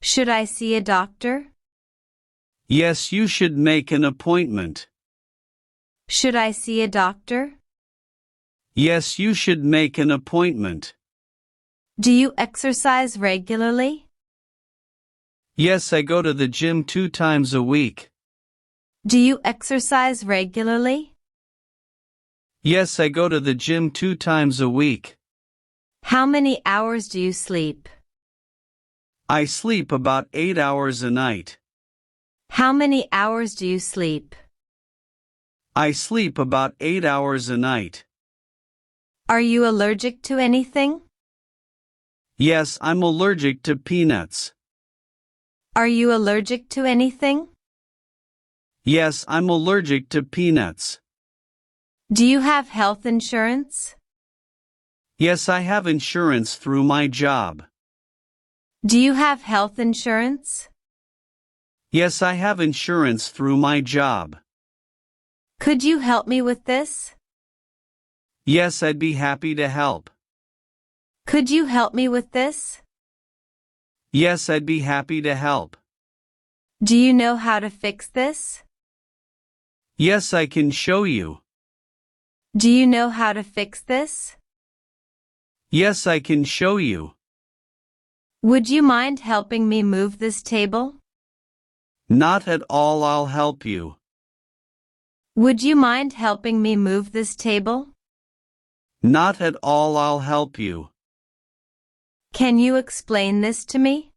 Should I see a doctor? Yes, you should make an appointment. Should I see a doctor? Yes, you should make an appointment. Do you exercise regularly? Yes, I go to the gym 2 times a week. Do you exercise regularly? Yes, I go to the gym 2 times a week. How many hours do you sleep? I sleep about 8 hours a night. How many hours do you sleep? I sleep about 8 hours a night. Are you allergic to anything? Yes, I'm allergic to peanuts. Are you allergic to anything? Yes, I'm allergic to peanuts. Do you have health insurance? Yes, I have insurance through my job. Do you have health insurance? Yes, I have insurance through my job. Could you help me with this? Yes, I'd be happy to help. Could you help me with this? Yes, I'd be happy to help. Do you know how to fix this? Yes, I can show you. Do you know how to fix this? Yes, I can show you. Would you mind helping me move this table? Not at all, I'll help you. Would you mind helping me move this table? Not at all, I'll help you. Can you explain this to me?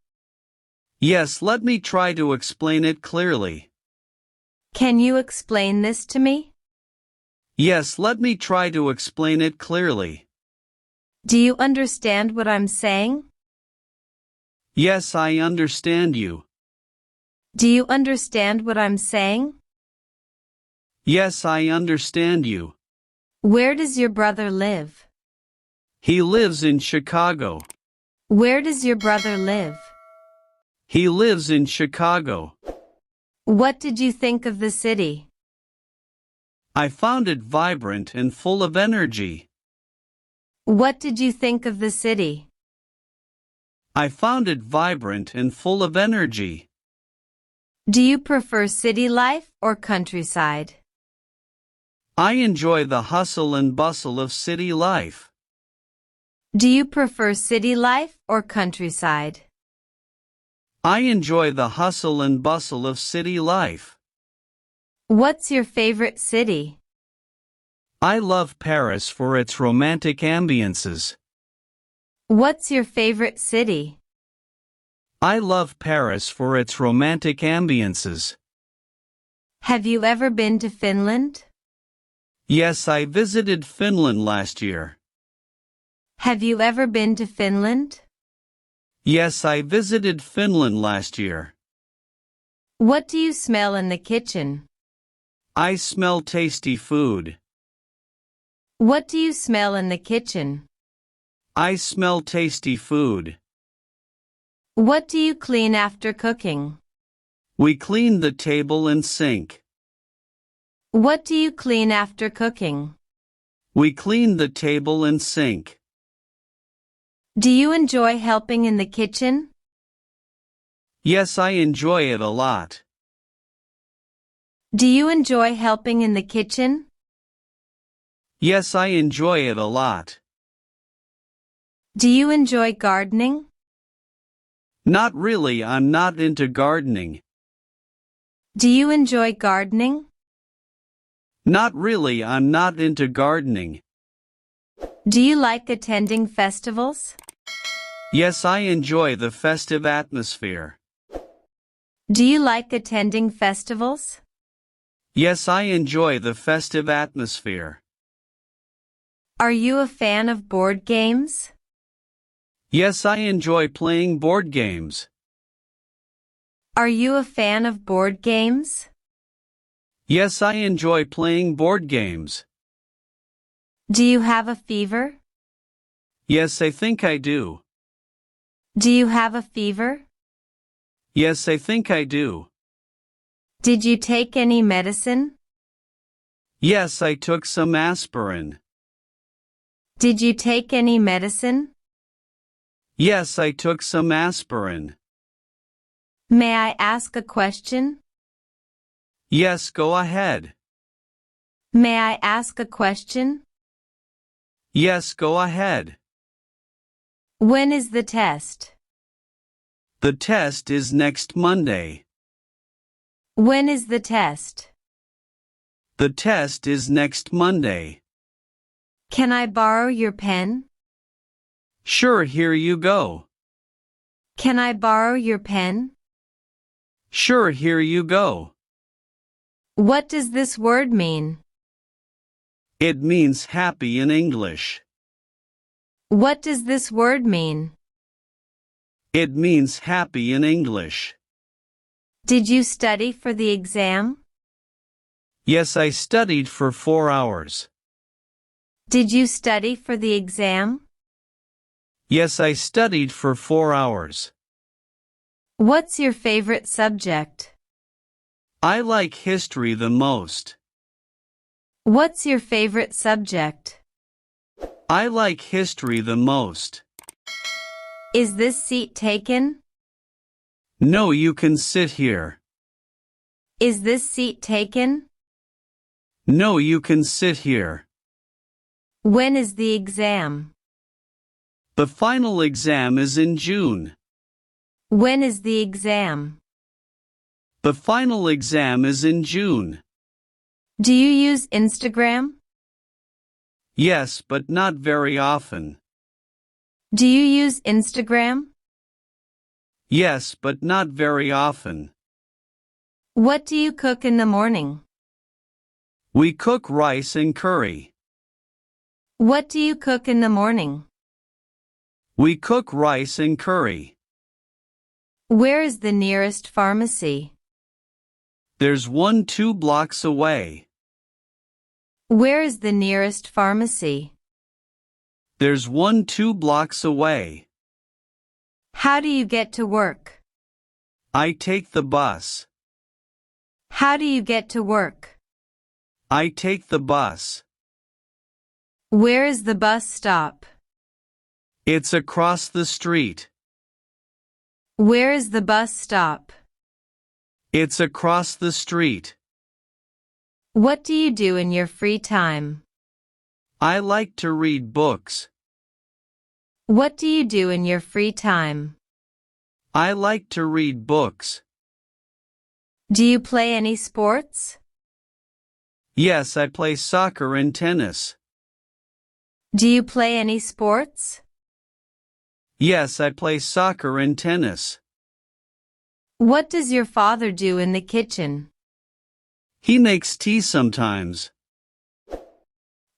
Yes, let me try to explain it clearly. Can you explain this to me? Yes, let me try to explain it clearly. Do you understand what I'm saying? Yes, I understand you. Do you understand what I'm saying? Yes, I understand you. Where does your brother live? He lives in Chicago. Where does your brother live? He lives in Chicago. What did you think of the city? I found it vibrant and full of energy. What did you think of the city? I found it vibrant and full of energy. Do you prefer city life or countryside? I enjoy the hustle and bustle of city life. Do you prefer city life or countryside? I enjoy the hustle and bustle of city life. What's your favorite city? I love Paris for its romantic ambiances. What's your favorite city? I love Paris for its romantic ambiances. Have you ever been to Finland? Yes, I visited Finland last year. Have you ever been to Finland? Yes, I visited Finland last year. What do you smell in the kitchen? I smell tasty food. What do you smell in the kitchen? I smell tasty food. What do you clean after cooking? We clean the table and sink. What do you clean after cooking? We clean the table and sink. Do you enjoy helping in the kitchen? Yes, I enjoy it a lot. Do you enjoy helping in the kitchen? Yes, I enjoy it a lot. Do you enjoy gardening? Not really, I'm not into gardening. Do you enjoy gardening? Not really, I'm not into gardening. Do you like attending festivals? Yes, I enjoy the festive atmosphere. Do you like attending festivals? Yes, I enjoy the festive atmosphere. Are you a fan of board games? Yes, I enjoy playing board games. Are you a fan of board games? Yes, I enjoy playing board games. Do you have a fever? Yes, I think I do. Do you have a fever? Yes, I think I do. Did you take any medicine? Yes, I took some aspirin. Did you take any medicine? Yes, I took some aspirin. May I ask a question? Yes, go ahead. May I ask a question? Yes, go ahead. When is the test? The test is next Monday. When is the test? The test is next Monday. Can I borrow your pen? Sure, here you go. Can I borrow your pen? Sure, here you go. What does this word mean? It means happy in English. What does this word mean? It means happy in English. Did you study for the exam? Yes, I studied for 4 hours. Did you study for the exam? Yes, I studied for 4 hours. What's your favorite subject? I like history the most. What's your favorite subject? I like history the most. Is this seat taken? No, you can sit here. Is this seat taken? No, you can sit here. When is the exam? The final exam is in June. When is the exam? The final exam is in June. Do you use Instagram? Yes, but not very often. Do you use Instagram? Yes, but not very often. What do you cook in the morning? We cook rice and curry. What do you cook in the morning? We cook rice and curry. Where is the nearest pharmacy? There's one 2 blocks away. Where is the nearest pharmacy? There's one 2 blocks away. How do you get to work? I take the bus. How do you get to work? I take the bus. Where is the bus stop? It's across the street. Where is the bus stop? It's across the street. What do you do in your free time? I like to read books. What do you do in your free time? I like to read books. Do you play any sports? Yes, I play soccer and tennis. Do you play any sports? Yes, I play soccer and tennis. What does your father do in the kitchen? He makes tea sometimes.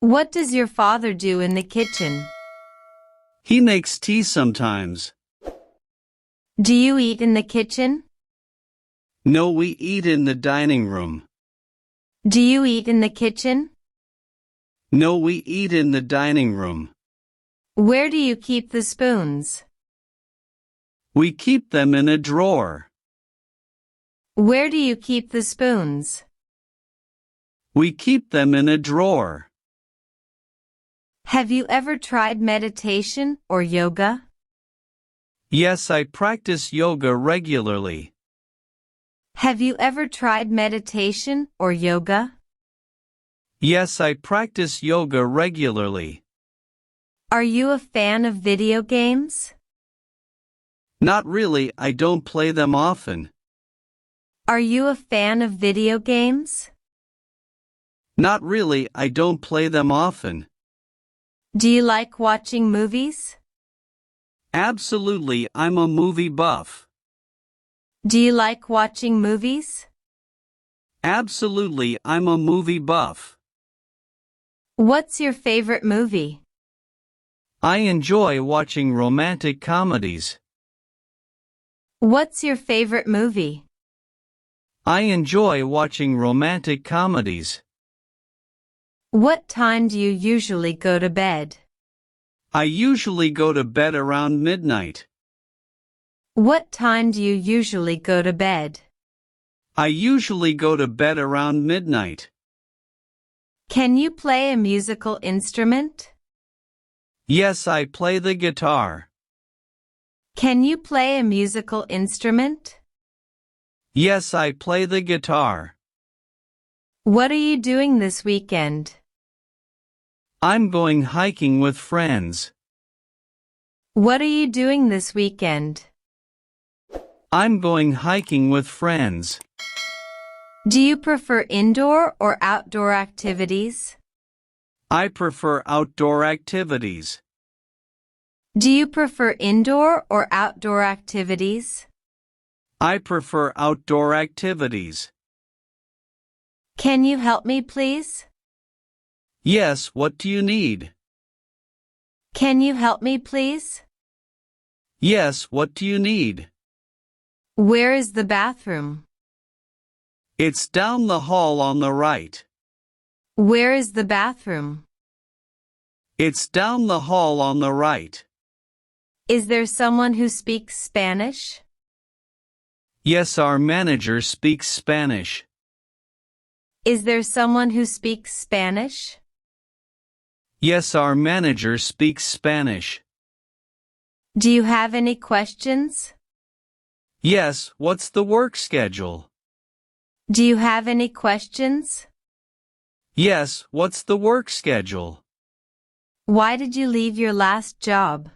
What does your father do in the kitchen? He makes tea sometimes. Do you eat in the kitchen? No, we eat in the dining room. Do you eat in the kitchen? No, we eat in the dining room. Where do you keep the spoons? We keep them in a drawer. Where do you keep the spoons? We keep them in a drawer. Have you ever tried meditation or yoga? Yes, I practice yoga regularly. Have you ever tried meditation or yoga? Yes, I practice yoga regularly. Are you a fan of video games? Not really, I don't play them often. Are you a fan of video games? Not really, I don't play them often. Do you like watching movies? Absolutely, I'm a movie buff. Do you like watching movies? Absolutely, I'm a movie buff. What's your favorite movie? I enjoy watching romantic comedies. What's your favorite movie? I enjoy watching romantic comedies. What time do you usually go to bed? I usually go to bed around midnight. What time do you usually go to bed? I usually go to bed around midnight. Can you play a musical instrument? Yes, I play the guitar. Can you play a musical instrument? Yes, I play the guitar. What are you doing this weekend? I'm going hiking with friends. What are you doing this weekend? I'm going hiking with friends. Do you prefer indoor or outdoor activities? I prefer outdoor activities. Do you prefer indoor or outdoor activities? I prefer outdoor activities. Can you help me, please? Yes, what do you need? Can you help me, please? Yes, what do you need? Where is the bathroom? It's down the hall on the right. Where is the bathroom? It's down the hall on the right. Is there someone who speaks Spanish? Yes, our manager speaks Spanish. Is there someone who speaks Spanish? Yes, our manager speaks Spanish. Do you have any questions? Yes, what's the work schedule? Do you have any questions? Yes, what's the work schedule? Why did you leave your last job?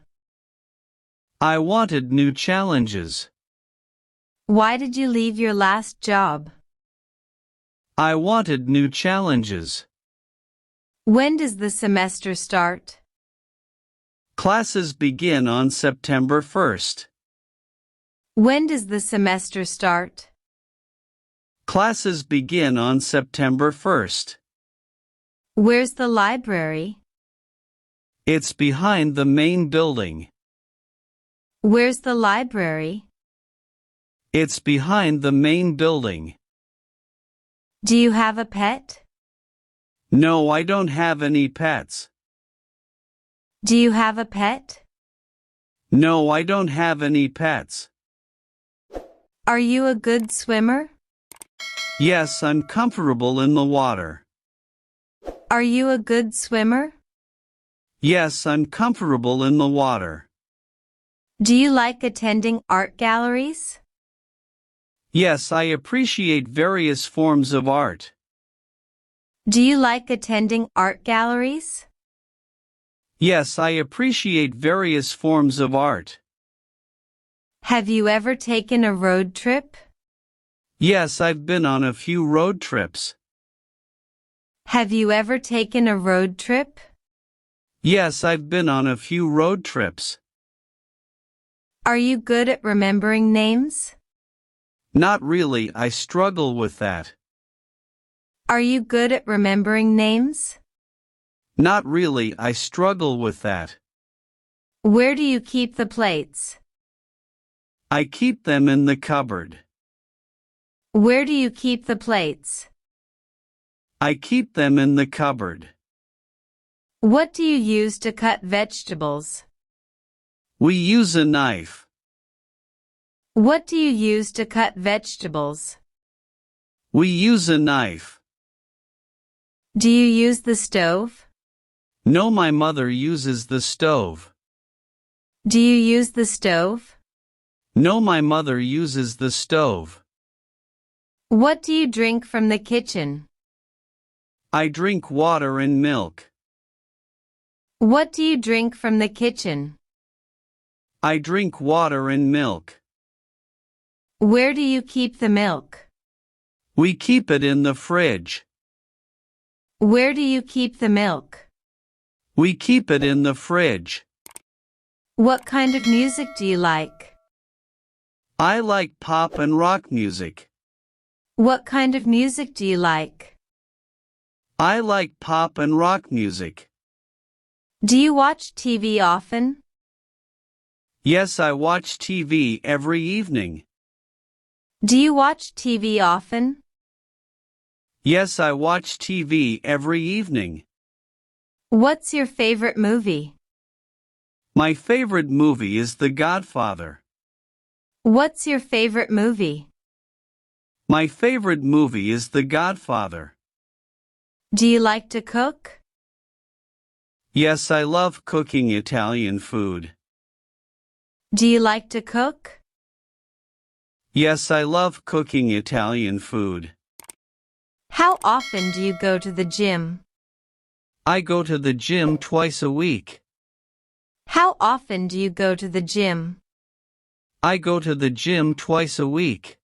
I wanted new challenges. Why did you leave your last job? I wanted new challenges. When does the semester start? Classes begin on September 1st. When does the semester start? Classes begin on September 1st. Where's the library? It's behind the main building. Where's the library? It's behind the main building. Do you have a pet? No, I don't have any pets. Do you have a pet? No, I don't have any pets. Are you a good swimmer? Yes, I'm comfortable in the water. Are you a good swimmer? Yes, I'm comfortable in the water. Do you like attending art galleries? Yes, I appreciate various forms of art. Do you like attending art galleries? Yes, I appreciate various forms of art. Have you ever taken a road trip? Yes, I've been on a few road trips. Have you ever taken a road trip? Yes, I've been on a few road trips. Are you good at remembering names? Not really, I struggle with that. Are you good at remembering names? Not really, I struggle with that. Where do you keep the plates? I keep them in the cupboard. Where do you keep the plates? I keep them in the cupboard. What do you use to cut vegetables? We use a knife. What do you use to cut vegetables? We use a knife. Do you use the stove? No, my mother uses the stove. Do you use the stove? No, my mother uses the stove. What do you drink from the kitchen? I drink water and milk. What do you drink from the kitchen? I drink water and milk. Where do you keep the milk? We keep it in the fridge. Where do you keep the milk? We keep it in the fridge. What kind of music do you like? I like pop and rock music. What kind of music do you like? I like pop and rock music. Do you watch TV often? Yes, I watch TV every evening. Do you watch TV often? Yes, I watch TV every evening. What's your favorite movie? My favorite movie is The Godfather. What's your favorite movie? My favorite movie is The Godfather. Do you like to cook? Yes, I love cooking Italian food. Do you like to cook? Yes, I love cooking Italian food. How often do you go to the gym? I go to the gym twice a week. How often do you go to the gym? I go to the gym twice a week.